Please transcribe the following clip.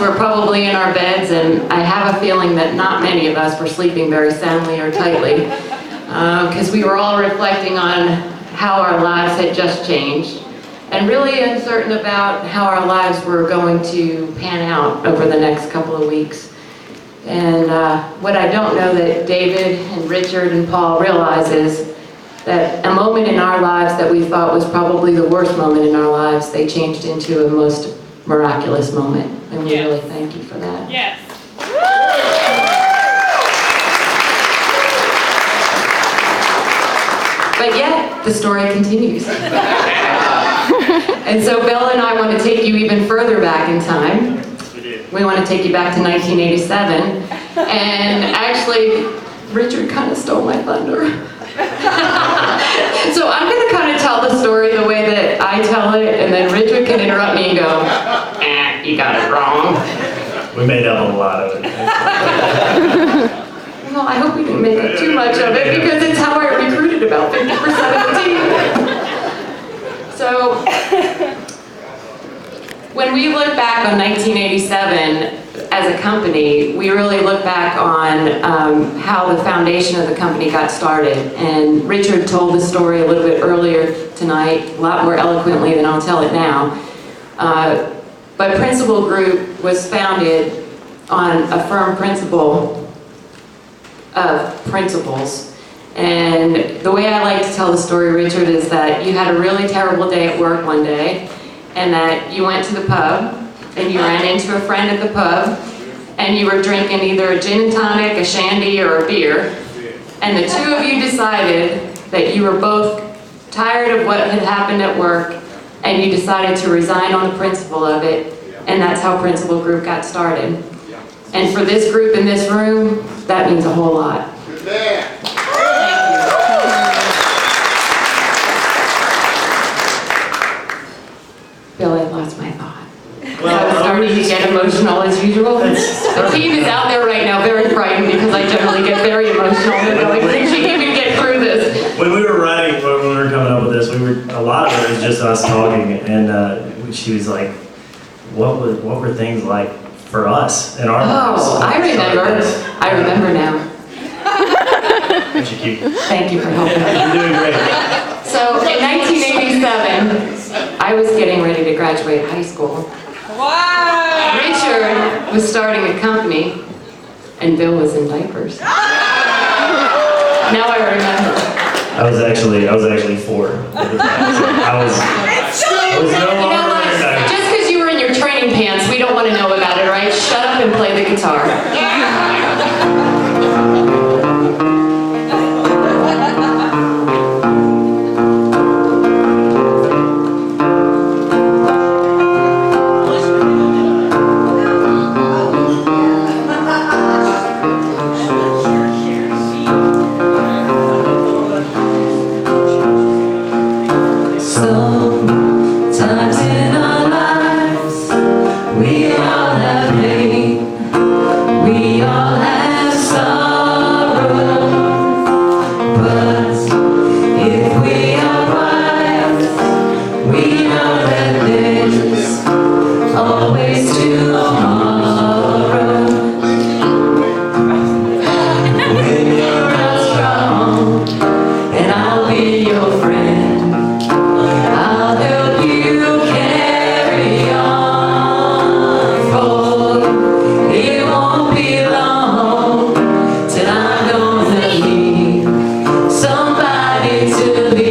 we're probably in our beds, and I have a feeling that not many of us were sleeping very soundly or tightly, because we were all reflecting on how our lives had just changed, and really uncertain about how our lives were going to pan out over the next couple of weeks. And what I don't know that David and Richard and Paul realize is that a moment in our lives that we thought was probably the worst moment in our lives, they changed into a most miraculous moment. And we really thank you for that. Yes. But yet, the story continues. And so Bill and I want to take you even further back in time. We want to take you back to 1987. And actually, Richard kind of stole my thunder. So I'm going to kind of tell the story the way that I tell it, and then Richard can interrupt me and go, you got it wrong. We made up a lot of it. Well, I hope we didn't make up too much of it, because it's how I recruited about 50% of the team. So, when we look back on 1987 as a company, we really look back on how the foundation of the company got started. And Richard told the story a little bit earlier tonight, a lot more eloquently than I'll tell it now. But Principal Group was founded on a firm principle of principles. And the way I like to tell the story, Richard, is that you had a really terrible day at work one day, and that you went to the pub, and you ran into a friend at the pub, and you were drinking either a gin and tonic, a shandy, or a beer, and the two of you decided that you were both tired of what had happened at work, and you decided to resign on the principle of it, and that's how Principal Group got started. And for this group in this room, that means a whole lot. Bill, I lost my thought. Well, I was starting to get emotional as usual. The team is out there right now very frightened because I generally get very emotional. They're going, did she even get through this? When we were writing, when we were coming up with this, a lot of it was just us talking, and she was like, what were things like for us in our lives? Oh, I remember. I remember now. Thank you for helping me. You're doing great. So in 1987, I was getting ready to graduate high school. Wow! Richard was starting a company, and Bill was in diapers. Now I remember. I was actually 4 at the time, so I was no You know longer what? in diapers. Just because you were in your training pants, we don't want to know about it, right? Shut up and play the guitar. Sometimes in our lives, we all have pain, we all have sorrow, but if we are wise, we know that there's always tomorrow. When you're not strong, and I'll be your friend, I'll help you carry on, for it won't be long till I'm gonna need somebody to lean